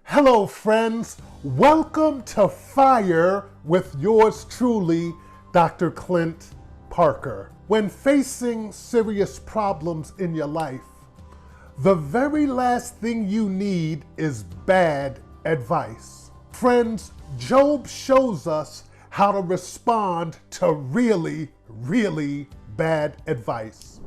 Hello, friends. Welcome to Fire with yours truly, Dr. Clint Parker. When facing serious problems in your life, the very last thing you need is bad advice. Friends, Job shows us how to respond to really, really bad advice.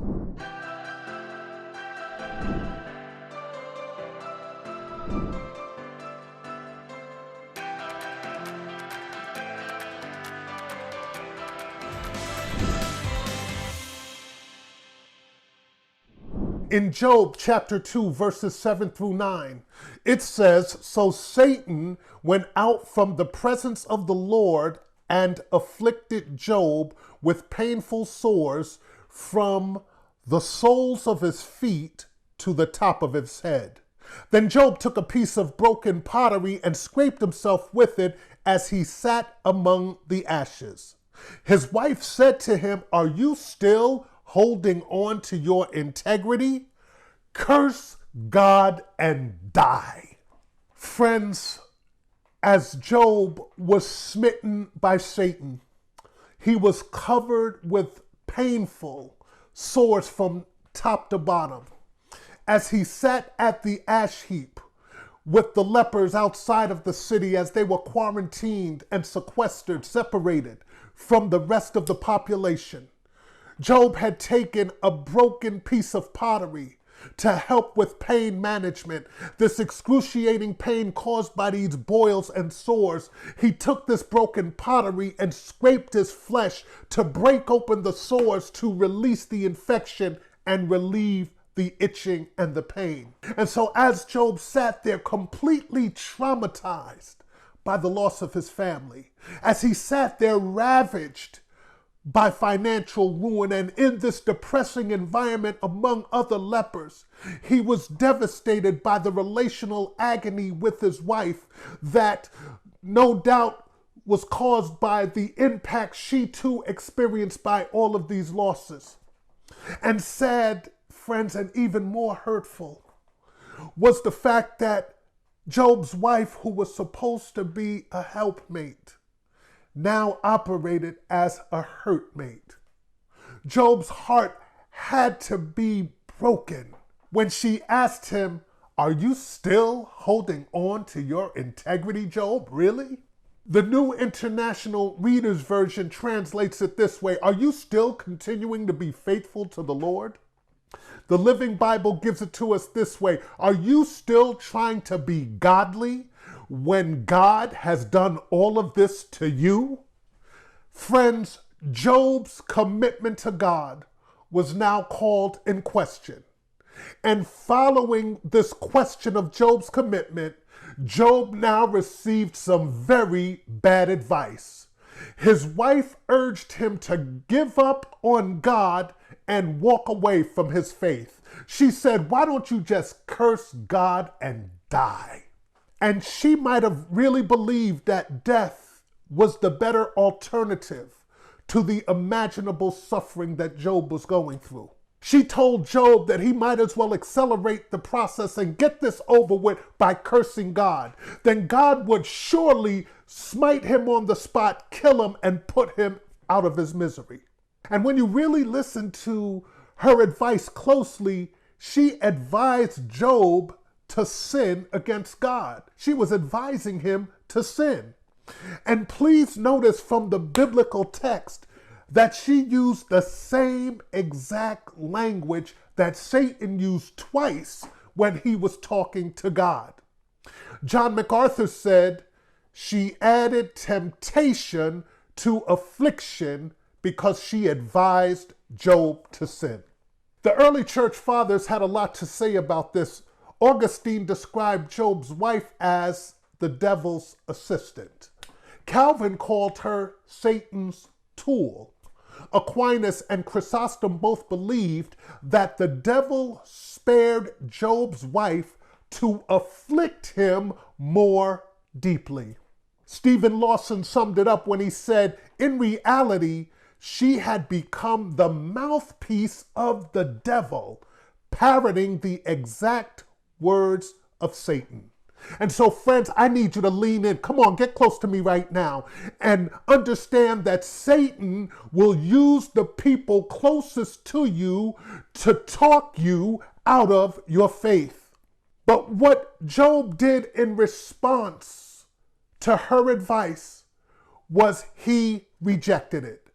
In Job chapter 2, verses 7 through 9, it says, "So Satan went out from the presence of the Lord and afflicted Job with painful sores from the soles of his feet to the top of his head. Then Job took a piece of broken pottery and scraped himself with it as he sat among the ashes. His wife said to him, 'Are you still holding on to your integrity? Curse God and die.'" Friends, as Job was smitten by Satan, he was covered with painful sores from top to bottom. As he sat at the ash heap with the lepers outside of the city as they were quarantined and sequestered, separated from the rest of the population, Job had taken a broken piece of pottery to help with pain management, this excruciating pain caused by these boils and sores. He took this broken pottery and scraped his flesh to break open the sores to release the infection and relieve the itching and the pain. And so as Job sat there completely traumatized by the loss of his family, as he sat there ravaged by financial ruin and in this depressing environment among other lepers, he was devastated by the relational agony with his wife that no doubt was caused by the impact she too experienced by all of these losses. And sad, friends, and even more hurtful was the fact that Job's wife, who was supposed to be a helpmate, now operated as a hurtmate. Job's heart had to be broken when she asked him, "Are you still holding on to your integrity, Job? Really?" The New International Reader's Version translates it this way: "Are you still continuing to be faithful to the Lord?" The Living Bible gives it to us this way: "Are you still trying to be godly when God has done all of this to you?" Friends, Job's commitment to God was now called in question. And following this question of Job's commitment, Job now received some very bad advice. His wife urged him to give up on God and walk away from his faith. She said, "Why don't you just curse God and die?" And she might have really believed that death was the better alternative to the imaginable suffering that Job was going through. She told Job that he might as well accelerate the process and get this over with by cursing God. Then God would surely smite him on the spot, kill him, and put him out of his misery. And when you really listen to her advice closely, she advised Job to sin against God. She was advising him to sin. And please notice from the biblical text that she used the same exact language that Satan used twice when he was talking to God. John MacArthur said she added temptation to affliction because she advised Job to sin. The early church fathers had a lot to say about this. Augustine described Job's wife as the devil's assistant. Calvin called her Satan's tool. Aquinas and Chrysostom both believed that the devil spared Job's wife to afflict him more deeply. Stephen Lawson summed it up when he said, "In reality, she had become the mouthpiece of the devil, parroting the exact words of Satan." And so, friends, I need you to lean in. Come on, get close to me right now and understand that Satan will use the people closest to you to talk you out of your faith. But what Job did in response to her advice was he rejected it.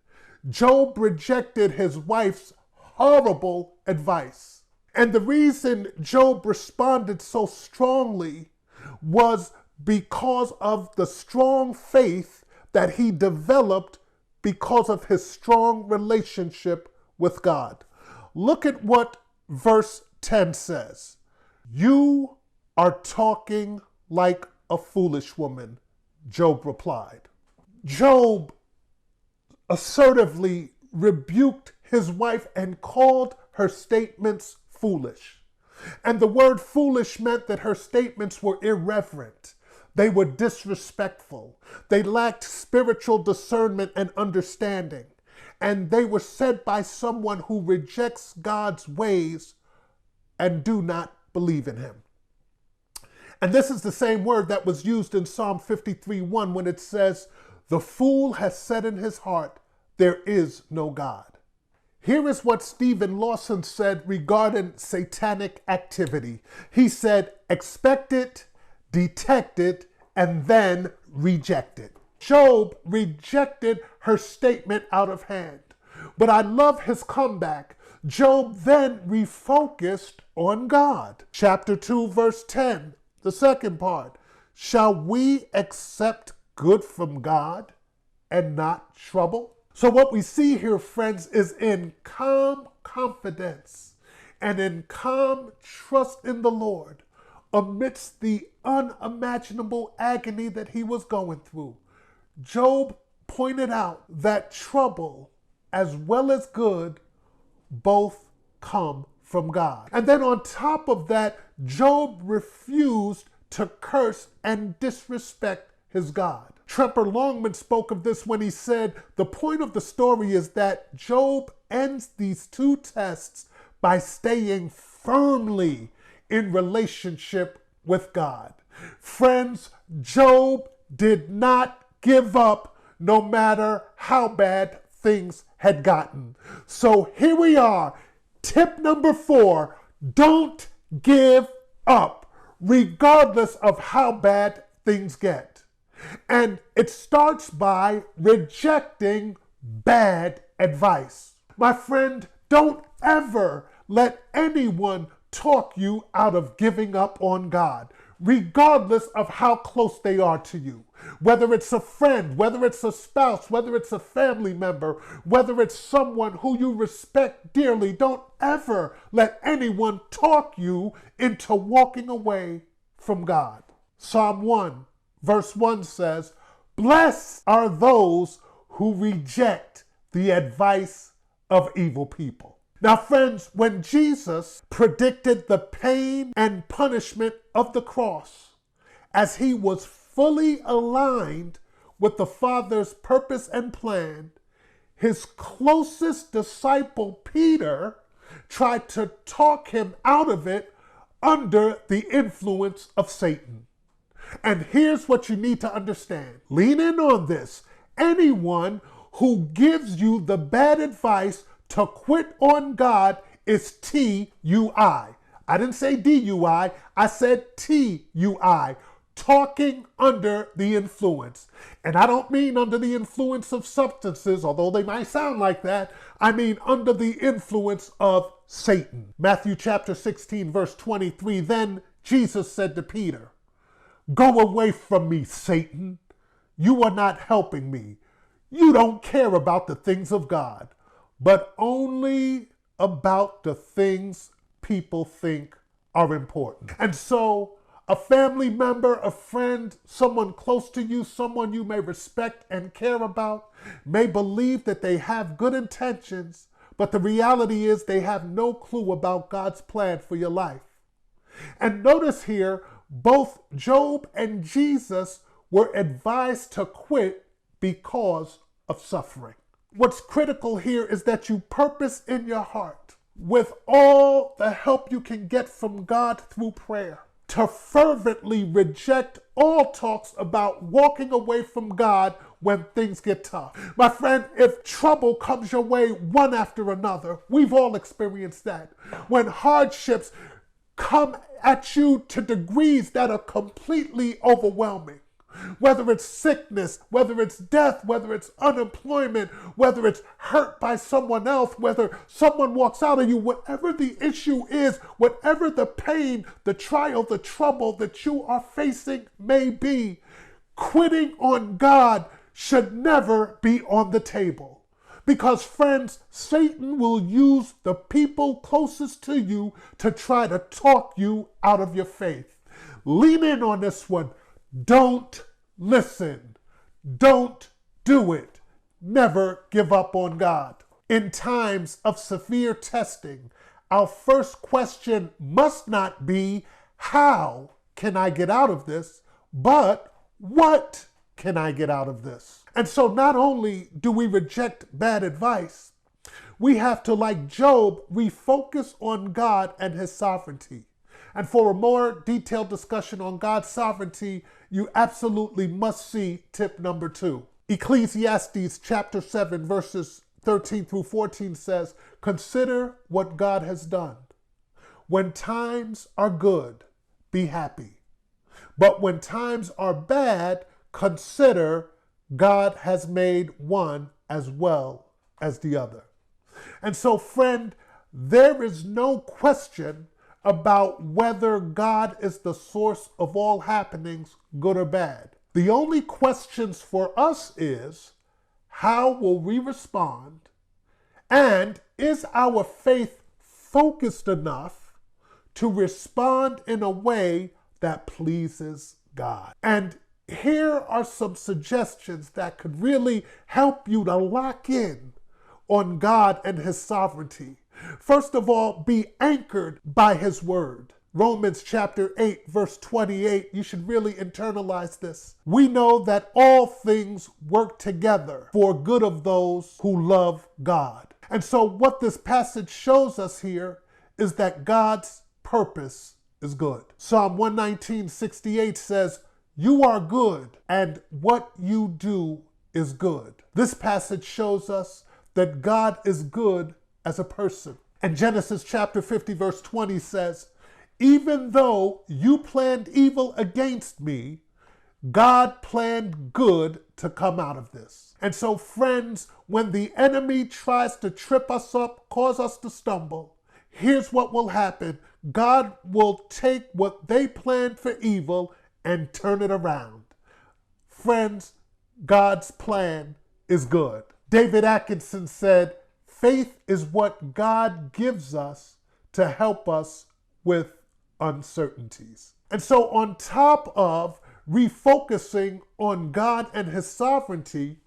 Job rejected his wife's horrible advice. And the reason Job responded so strongly was because of the strong faith that he developed because of his strong relationship with God. Look at what verse 10 says. You are talking like a foolish woman, Job replied. Job assertively rebuked his wife and called her statements foolish. And the word foolish meant that her statements were irreverent. They were disrespectful. They lacked spiritual discernment and understanding. And they were said by someone who rejects God's ways and do not believe in him. And this is the same word that was used in Psalm 53:1 when it says, "The fool has said in his heart, there is no God." Here is what Stephen Lawson said regarding satanic activity. He said, expect it, detect it, and then reject it. Job rejected her statement out of hand. But I love his comeback. Job then refocused on God. Chapter 2, verse 10, the second part. Shall we accept good from God and not trouble? So what we see here, friends, is in calm confidence and in calm trust in the Lord, amidst the unimaginable agony that he was going through, Job pointed out that trouble as well as good both come from God. And then on top of that, Job refused to curse and disrespect his God. Tremper Longman spoke of this when he said, the point of the story is that Job ends these two tests by staying firmly in relationship with God. Friends, Job did not give up no matter how bad things had gotten. So here we are. Tip number 4, don't give up, regardless of how bad things get. And it starts by rejecting bad advice. My friend, don't ever let anyone talk you out of giving up on God, regardless of how close they are to you. Whether it's a friend, whether it's a spouse, whether it's a family member, whether it's someone who you respect dearly, don't ever let anyone talk you into walking away from God. Psalm 1. Verse 1 says, blessed are those who reject the advice of evil people. Now, friends, when Jesus predicted the pain and punishment of the cross, as he was fully aligned with the Father's purpose and plan, his closest disciple, Peter, tried to talk him out of it under the influence of Satan. And here's what you need to understand. Lean in on this. Anyone who gives you the bad advice to quit on God is TUI. I didn't say DUI. I said TUI. Talking under the influence. And I don't mean under the influence of substances, although they might sound like that. I mean under the influence of Satan. Matthew chapter 16, verse 23. Then Jesus said to Peter, go away from me, Satan. You are not helping me. You don't care about the things of God, but only about the things people think are important. And so a family member, a friend, someone close to you, someone you may respect and care about, may believe that they have good intentions, but the reality is they have no clue about God's plan for your life. And notice here, both Job and Jesus were advised to quit because of suffering. What's critical here is that you purpose in your heart, with all the help you can get from God through prayer, to fervently reject all talks about walking away from God when things get tough. My friend, if trouble comes your way one after another, we've all experienced that. When hardships come at you to degrees that are completely overwhelming, whether it's sickness, whether it's death, whether it's unemployment, whether it's hurt by someone else, whether someone walks out on you, whatever the issue is, whatever the pain, the trial, the trouble that you are facing may be, quitting on God should never be on the table. Because, friends, Satan will use the people closest to you to try to talk you out of your faith. Lean in on this one. Don't listen. Don't do it. Never give up on God. In times of severe testing, our first question must not be, how can I get out of this? But what can I get out of this? And so not only do we reject bad advice, we have to, like Job, refocus on God and his sovereignty. And for a more detailed discussion on God's sovereignty, you absolutely must see tip number 2. Ecclesiastes chapter 7, verses 13 through 14 says, consider what God has done. When times are good, be happy. But when times are bad, consider God has made one as well as the other. And so, friend, there is no question about whether God is the source of all happenings, good or bad. The only questions for us is, how will we respond? And is our faith focused enough to respond in a way that pleases God? And here are some suggestions that could really help you to lock in on God and his sovereignty. First of all, be anchored by his word. Romans chapter 8, verse 28, you should really internalize this. We know that all things work together for good of those who love God. And so what this passage shows us here is that God's purpose is good. Psalm 119:68 says, you are good, and what you do is good. This passage shows us that God is good as a person. And Genesis chapter 50, verse 20 says, even though you planned evil against me, God planned good to come out of this. And so, friends, when the enemy tries to trip us up, cause us to stumble, here's what will happen. God will take what they planned for evil and turn it around. Friends, God's plan is good. David Atkinson said, faith is what God gives us to help us with uncertainties. And so on top of refocusing on God and his sovereignty,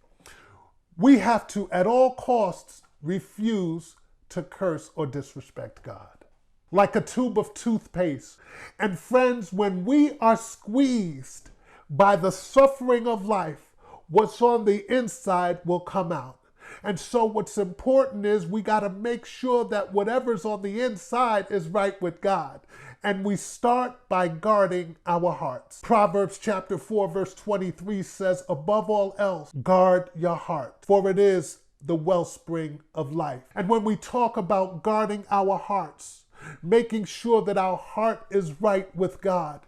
we have to, at all costs, refuse to curse or disrespect God. Like a tube of toothpaste. And friends, when we are squeezed by the suffering of life, what's on the inside will come out. And so what's important is we got to make sure that whatever's on the inside is right with God. And we start by guarding our hearts. Proverbs chapter 4, verse 23 says, above all else, guard your heart, for it is the wellspring of life. And when we talk about guarding our hearts, making sure that our heart is right with God,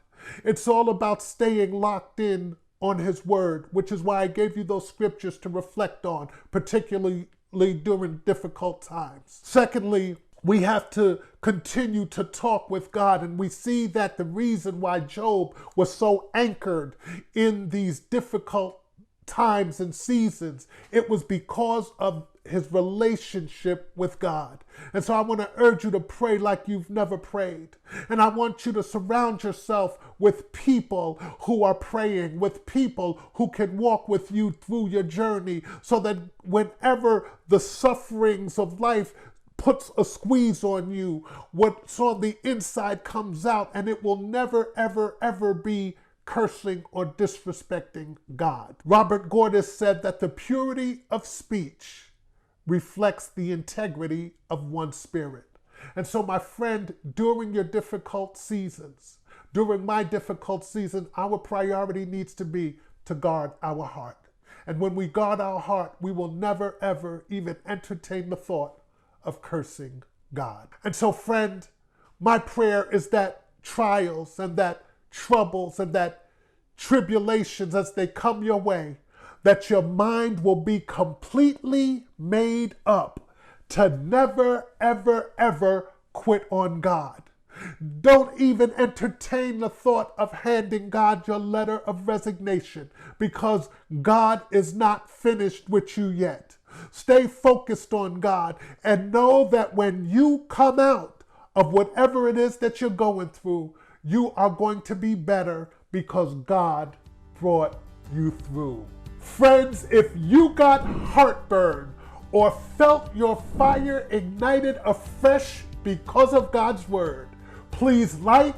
it's all about staying locked in on his word, which is why I gave you those scriptures to reflect on, particularly during difficult times. Secondly, we have to continue to talk with God, and we see that the reason why Job was so anchored in these difficult times and seasons, it was because of his relationship with God. And so I want to urge you to pray like you've never prayed. And I want you to surround yourself with people who are praying, with people who can walk with you through your journey, so that whenever the sufferings of life puts a squeeze on you, what's on the inside comes out, and it will never, ever, ever be cursing or disrespecting God. Robert Gordis said that the purity of speech reflects the integrity of one's spirit. And so, my friend, during your difficult seasons, during my difficult season, our priority needs to be to guard our heart. And when we guard our heart, we will never, ever even entertain the thought of cursing God. And so, friend, my prayer is that trials and that troubles and that tribulations as they come your way, that your mind will be completely made up to never, ever, ever quit on God. Don't even entertain the thought of handing God your letter of resignation, because God is not finished with you yet. Stay focused on God and know that when you come out of whatever it is that you're going through, you are going to be better because God brought you through. Friends, if you got heartburn or felt your fire ignited afresh because of God's word, please like,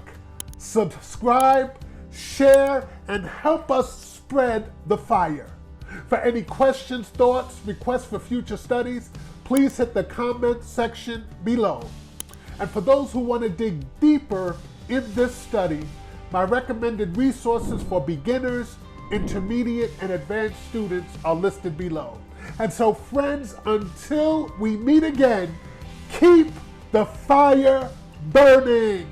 subscribe, share, and help us spread the fire. For any questions, thoughts, requests for future studies, please hit the comment section below. And for those who want to dig deeper in this study, my recommended resources for beginners, intermediate, and advanced students are listed below. And so, friends, until we meet again, keep the fire burning.